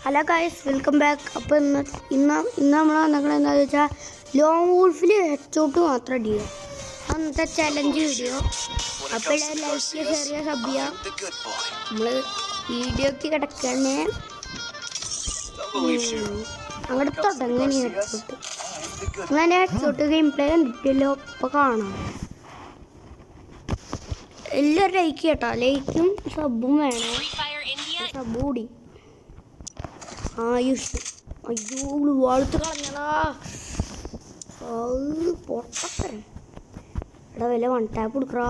Hello guys, welcome back. അപ്പോൾ ഇന്ന് നമ്മൾ വന്നിരിക്കുന്നത് എന്താണെന്ന് വെച്ചാൽ ലോങ് വോൾഫിൽ ഹെഡ്ഷോട്ട് മാത്രം അടിക്കുക. അന്നത്തെ ചലഞ്ച് വീഡിയോ. അപ്പോൾ എല്ലാവരും ലൈക്ക് ചെയ്യുക, ഷെയർ ചെയ്യുക, സബ് ചെയ്യുക. നമ്മൾ വീഡിയോക്ക് കിടക്കണേ അങ്ങോട്ട് തുടങ്ങണ ഹെഡ്ഷോട്ട്. അങ്ങനെ ഹെഡ്ഷോട്ട് ഗെയിം പ്ലേ കണ്ടിട്ടില്ലോ? ഇപ്പോൾ കാണാം. എല്ലാവരും ലൈക്ക് കേട്ടോ, ലൈക്കും സബും വേണം. സബ് കൂടി അയ്യോ വാഴ്ത്ത് കളഞ്ഞടാ. പൊട്ടത്തരം എടാ, വില വൺ ടാപ്പ് കൊടുക്കറാ.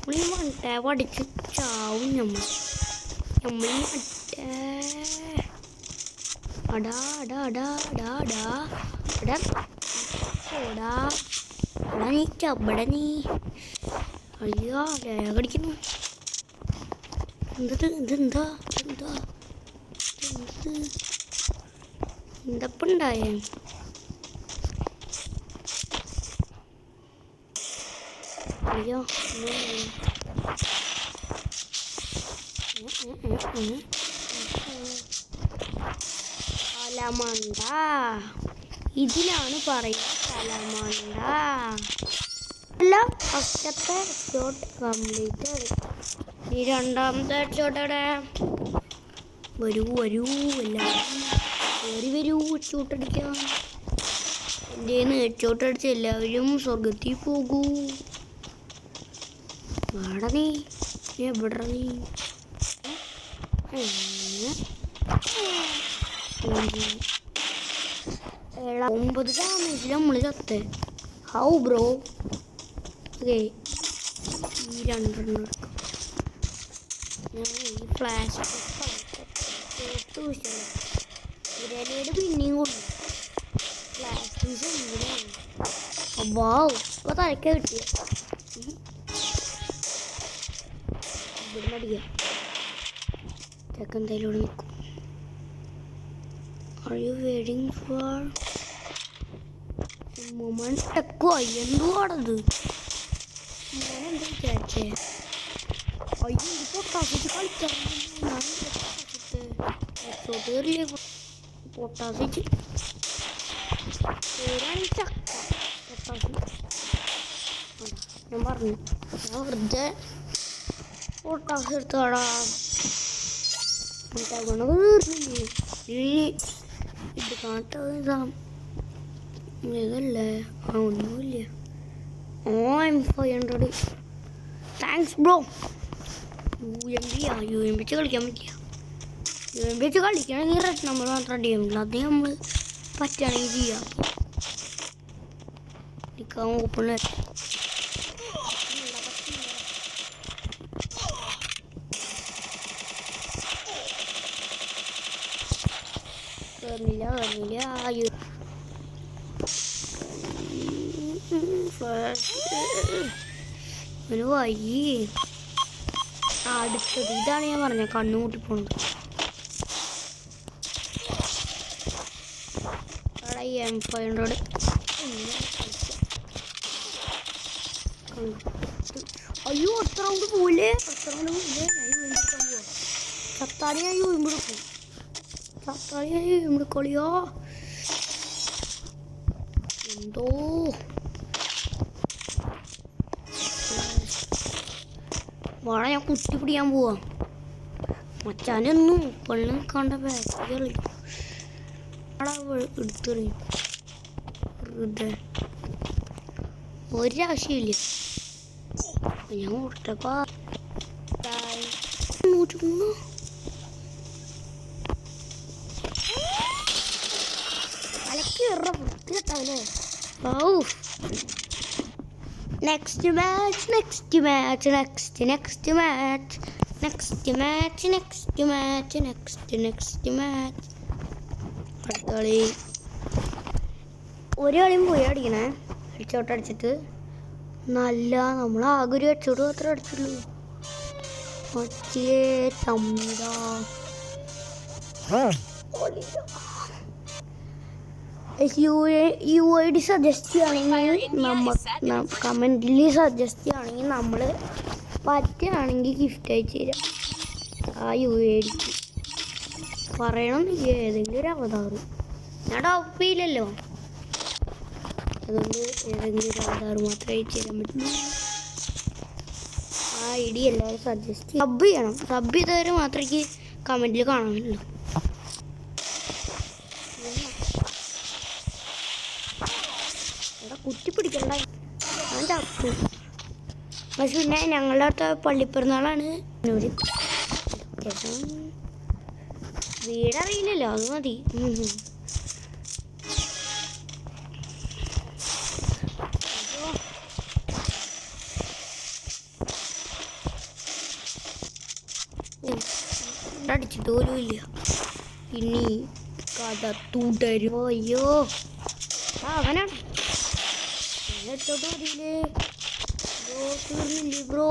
നമ്മൾ വൺ ടാപ്പ് അടിച്ച് ചാവും. നമ്മൾ അടാ അടാ അടാ അടാ അടാ എടാ ഓടാ എടാ നീ ചബട നീ. അയ്യോ കടിക്കുന്നു. ഇതെന്താ എന്തപ്പുണ്ടായേ? അയ്യോ കലമണ്ട, ഇതിലാണ് പറയുക കലമണ്ട. അല്ല, ഫസ്റ്റത്തെ ഷോട്ട് കംപ്ലീറ്റ്. ഈ രണ്ടാമത്തെ ഷോട്ടോടെ വരൂ എല്ലാവരും വരൂ ഹെഡ്ഷോട്ടടിക്കാം. എൻ്റെ ഹെഡ്ഷോട്ടടിച്ച് എല്ലാവരും സ്വർഗത്തിൽ പോകൂ. വാട നീ എവിടെ നീ? 9 ഡാമേജിൽ നമ്മൾ ചത്തേ. How bro? ഓക്കെ, ഈ 2 എടുക്കാം. ഞാൻ ഈ ഫ്ലാഷ് ഇരലയുടെ പിന്നെയും കൊണ്ട് ഫ്ലാഷ് വാവ് ഇപ്പോൾ തലക്ക കിട്ടിയ ഇവിടെ മടിയ ചെക്ക എന്തായാലും ഇവിടെ നിൽക്കും. Are you waiting for a moment? എന്തുവാണത്? ഞാനെന്താ വിചാരിച്ചേ? അയ്യോ ഇത് പൊട്ടാസിച്ച് കളിക്കാൻ കയറില്ലേ? പൊട്ടാസിച്ച് ഞാൻ പറഞ്ഞു, ഞാൻ വെറുതെ പൊട്ടാസ് എടുത്താടാ. ഇത് കാട്ടതാ ഇതല്ലേ? ഒന്നുമില്ല. $500. Thanks bro. UMP വെച്ച് കളിക്കാൻ പറ്റിയ. UMP വെച്ച് കളിക്കുകയാണെങ്കിൽ റെഡ് നമ്പർ മാത്രം അടിയാമില്ല. അത് നമ്മൾ പറ്റുകയാണെങ്കിൽ ചെയ്യാം. നിൽക്കാൻ ഓപ്പൺ ഒരു വഴി. അടുത്തത് ഇതാണ് ഞാൻ പറഞ്ഞ കണ്ണുകൂട്ടി പോണത്. M500 അയ്യോ എത്ര റൗണ്ട് പോയില്ലേ? ചത്താടിയായി കളിയോ എന്തോ. വാഴ ഞാൻ കുത്തി പിടിക്കാൻ പോവാ. മച്ചാനൊന്നും പെണ്ണ് കണ്ട ബാക്കി എടുത്തെറിയും. ഒരാവശ്യമില്ല. ഞാൻ ഓട്ടപ്പാ 103. അലക്കി വൃത്തികെട്ടാവല്ലേ? Next match. അടുത്ത കളി. ഒരു കളിയും പോയി അടിക്കണേ. ഹെഡ്ഷോട്ട് അടിച്ചിട്ട് നല്ല നമ്മൾ ആകെ ഒരു ഹെഡ്ഷോട്ട് മാത്രമേ അടിച്ചുള്ളൂ. തമ്മിടാ UID സജസ്റ്റ് ചെയ്യുകയാണെങ്കിൽ കമൻറ്റിൽ സജസ്റ്റ് ചെയ്യുകയാണെങ്കിൽ നമ്മൾ പറ്റുകയാണെങ്കിൽ ഗിഫ്റ്റ് അയച്ചു തരാം ആ UIDക്ക്. പറയണം ഏതെങ്കിലും ഒരു അവതാർ. ഞാൻ ടോപ്പ് ചെയ്യില്ലല്ലോ, അതുകൊണ്ട് ഏതെങ്കിലും ഒരു അവതാർ മാത്രമേ ചെയ്യാൻ പറ്റുള്ളൂ. ആ ഐഡി എല്ലാവരും സജസ്റ്റ് സബ് ചെയ്യണം. സബ് ചെയ്തവരെ മാത്രമേ കമൻറ്റിൽ കാണാനുള്ളൂ. കുറ്റി പിടിക്കണ്ട, ഞാൻ ചത്തു. പക്ഷെ പിന്നെ ഞങ്ങളുടെ അടുത്ത പള്ളിപ്പെരുന്നാളാണ്. വീടറിയില്ലല്ലോ, അത് മതി. അടിച്ചിട്ട് പോലും ഇല്ല. ഇനി കഥ തുടരുമോ? അയ്യോ അവനാണ് എടുത്തോട്ട് മതിയില്ലേ ബ്രോ.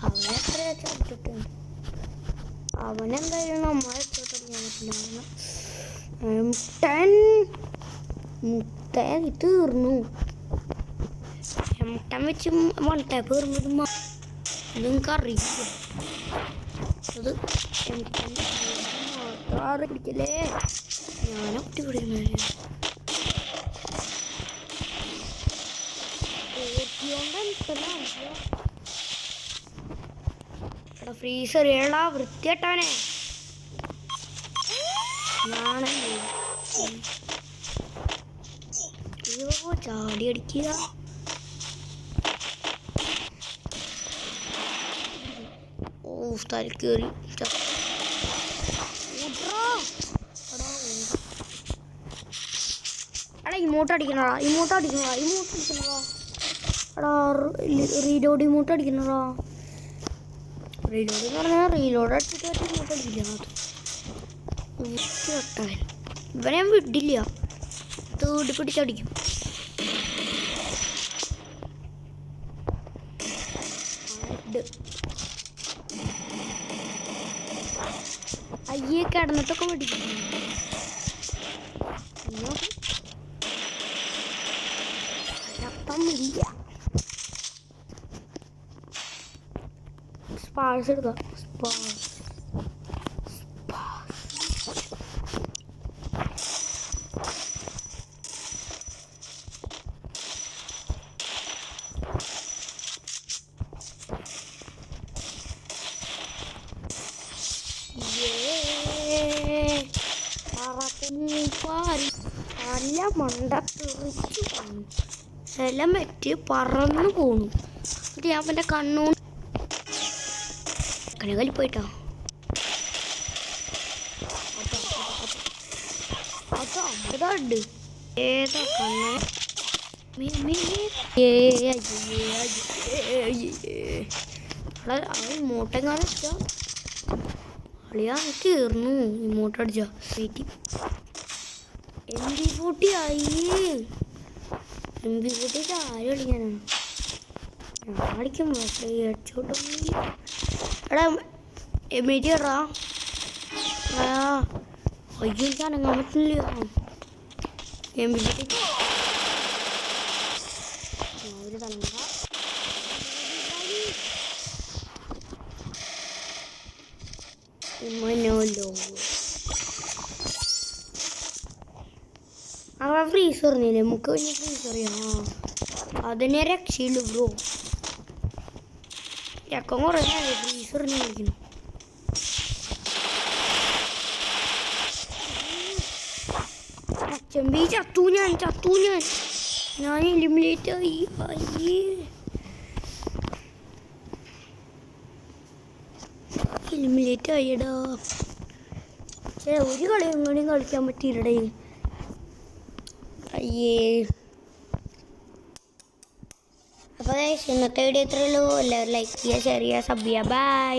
അവനെത്ര ചത്തിട്ട് അവനെന്തായാലും നമ്മളെ എടുത്തോട്ട് മുട്ടൻ തീർന്നു. മുട്ടൻ വെച്ച് മുട്ട തീർന്നു. നിങ്ങൾക്ക് അറിയില്ല അത് മാത്രം പിടിക്കല്ലേ. ഞാനൊട്ടി പിടിക്കുന്ന ഫ്രീസർ ഏളാ വൃത്തിയായിട്ടാനെ അയ്യോ ചാടി അടിക്കുക. ഓ സ്ഥലം കയറി എടാ ഇമോട്ട് അടിക്കണടാ. എടാ റീലോഡ് ഇമോട്ട് അടിക്കണടാ. റീലോഡ് എന്ന് പറഞ്ഞാൽ റീലോഡ് അടിച്ചിട്ട് ഇമോട്ട് അടിക്കില്ല. ഇവനെ ഞാൻ വിടില്ല, തേടി പിടിച്ചടിക്കും. അയ്യേ കിടന്നിട്ടൊക്കെ പഠിക്കും. ഇല്ല സ്പാർസ് എടുക്കാം. നല്ല മണ്ട തെറിച്ചു പോണു, ഹെലമെറ്റ് പറന്നു പോണു. എന്നിട്ട് ഞാൻ എൻ്റെ കണ്ണു കലകളി പോയിട്ടോ. അതാണ് ഏതാ കണ്ണ ഇമോട്ടെങ്ങാനും വെച്ചാ അളിയാ തീർന്നു. ഇമോട്ട് അടിച്ചാ MP40 ആയി. MP40 ആരും അടിക്കാനാണ് ഞാൻ അടിക്കും. ഹെഡ്ഷോട്ടൊന്നും എടാ എമ്മേറ്റി എടാ. അയ്യോ എനിക്ക് അനങ്ങാൻ പറ്റില്ല. MP40 ഒരു തലമുറ അവ ഫ്രീസ് പറഞ്ഞില്ലേ നമുക്ക് വലിയ ഫ്രീസ് അറിയാം. അതിനെ രക്ഷയുള്ളൂ ബ്രോ. രക്കം കുറേ ഫ്രീസ് പറഞ്ഞു കളിക്കുന്നു. ചെമ്പി ചത്തു ഞാൻ എലിമിനേറ്റ് ആയി. എലിമിനേറ്റ് ആയിടാ. ഒരു കളിയും കൂടി കളിക്കാൻ പറ്റിയിടേ. അയ്യേ. അപ്പോൾ ഇന്നത്തെ വീഡിയോ ഇത്രയേ ഉള്ളൂ. എല്ലാവരും ലൈക്ക് ചെയ്യുക, ഷെയർ ചെയ്യുക, സബ് ചെയ്യുക. ബൈ.